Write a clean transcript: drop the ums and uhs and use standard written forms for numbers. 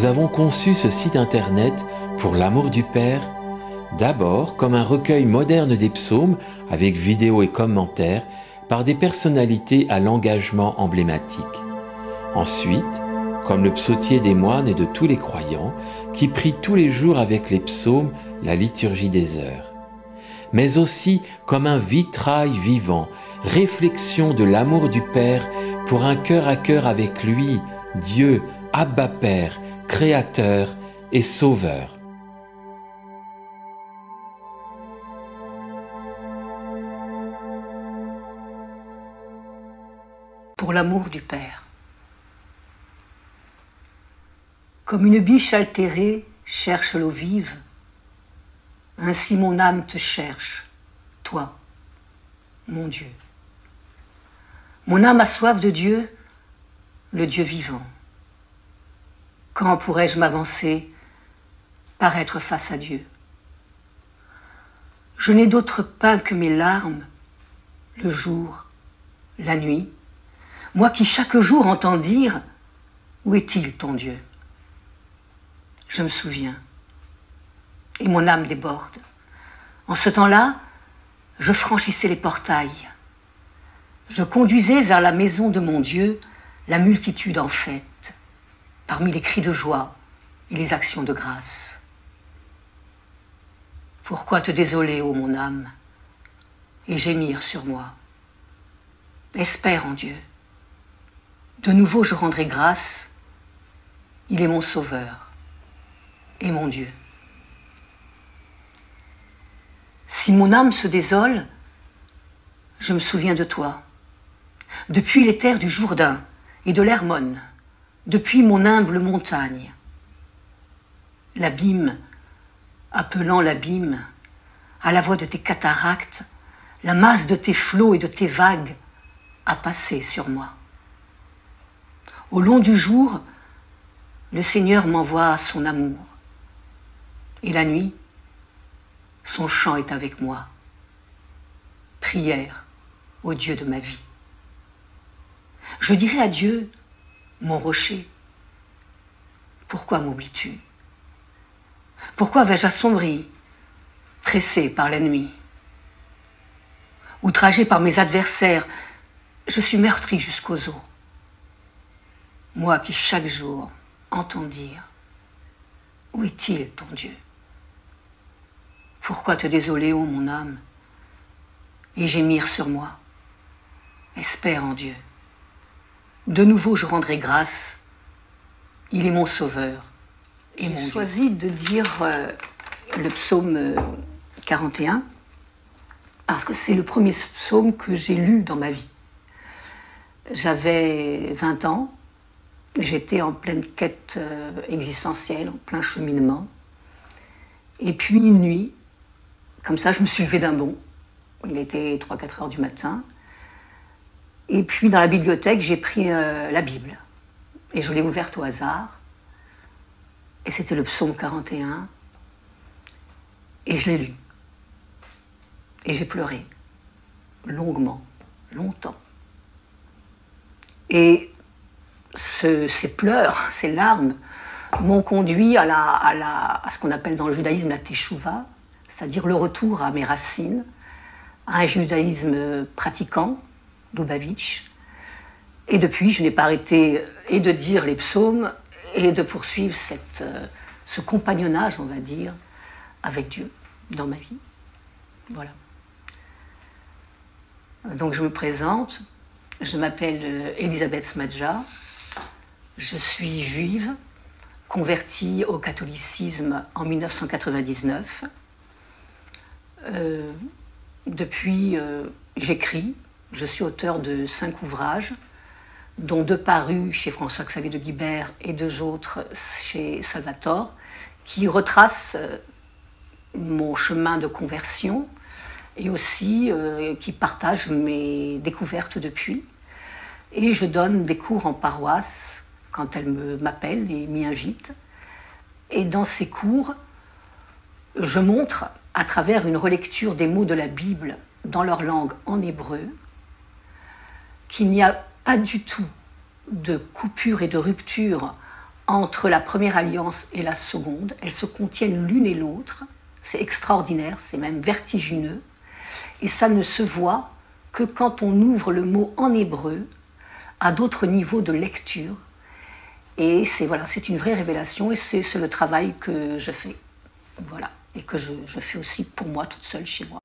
nous avons conçu ce site internet pour l'amour du Père, d'abord comme un recueil moderne des psaumes avec vidéos et commentaires par des personnalités à l'engagement emblématique. Ensuite, comme le psautier des moines et de tous les croyants qui prient tous les jours avec les psaumes la liturgie des heures. Mais aussi comme un vitrail vivant, réflexion de l'amour du Père pour un cœur à cœur avec lui, Dieu, Abba Père, Créateur et Sauveur. Pour l'amour du Père. Comme une biche altérée cherche l'eau vive, ainsi mon âme te cherche, toi, mon Dieu. Mon âme a soif de Dieu, le Dieu vivant. Quand pourrais-je m'avancer, paraître face à Dieu? Je n'ai d'autre pain que mes larmes, le jour, la nuit, moi qui chaque jour entends dire « Où est-il ton Dieu ?» Je me souviens, et mon âme déborde. En ce temps-là, je franchissais les portails. Je conduisais vers la maison de mon Dieu la multitude en fête, parmi les cris de joie et les actions de grâce. Pourquoi te désoler, ô mon âme, et gémir sur moi? Espère en Dieu. De nouveau je rendrai grâce, il est mon Sauveur et mon Dieu. Si mon âme se désole, je me souviens de toi. Depuis les terres du Jourdain et de l'Hermone, depuis mon humble montagne, l'abîme, appelant l'abîme, à la voix de tes cataractes, la masse de tes flots et de tes vagues a passé sur moi. Au long du jour, le Seigneur m'envoie son amour. Et la nuit, son chant est avec moi. Prière au Dieu de ma vie. Je dirai à Dieu, mon rocher, pourquoi m'oublies-tu? Pourquoi vais-je assombri, pressé par la nuit? Outragé par mes adversaires, je suis meurtri jusqu'aux os. Moi qui chaque jour entends dire, où est-il ton Dieu? Pourquoi te désoler, ô mon âme, et gémir sur moi? Espère en Dieu. De nouveau je rendrai grâce, il est mon Sauveur et mon Dieu. J'ai choisi de dire le psaume 41, parce que c'est le premier psaume que j'ai lu dans ma vie. J'avais 20 ans, j'étais en pleine quête existentielle, en plein cheminement. Et puis une nuit, comme ça, je me suis levée d'un bond. Il était 3-4 heures du matin. Et puis dans la bibliothèque, j'ai pris la Bible. Et je l'ai ouverte au hasard. Et c'était le psaume 41. Et je l'ai lu. Et j'ai pleuré. Longuement, longtemps. Et ces pleurs, ces larmes, m'ont conduit à ce qu'on appelle dans le judaïsme la teshuva, c'est-à-dire le retour à mes racines, à un judaïsme pratiquant, Lubavitch. Et depuis, je n'ai pas arrêté et de dire les psaumes et de poursuivre ce compagnonnage, on va dire, avec Dieu dans ma vie. Voilà. Donc je me présente, je m'appelle Elisabeth Smadja, je suis juive, convertie au catholicisme en 1999. Depuis, j'écris, je suis auteur de 5 ouvrages, dont 2 parus chez François-Xavier de Guibert et 2 autres chez Salvatore, qui retracent mon chemin de conversion et aussi qui partagent mes découvertes depuis. Et je donne des cours en paroisse quand elle m'appelle et m'y invite. Et dans ces cours, je montre, à travers une relecture des mots de la Bible dans leur langue en hébreu, qu'il n'y a pas du tout de coupure et de rupture entre la première alliance et la seconde. Elles se contiennent l'une et l'autre. C'est extraordinaire, c'est même vertigineux. Et ça ne se voit que quand on ouvre le mot en hébreu à d'autres niveaux de lecture. Et c'est une vraie révélation et c'est le travail que je fais. Voilà. Et que je fais aussi pour moi toute seule chez moi.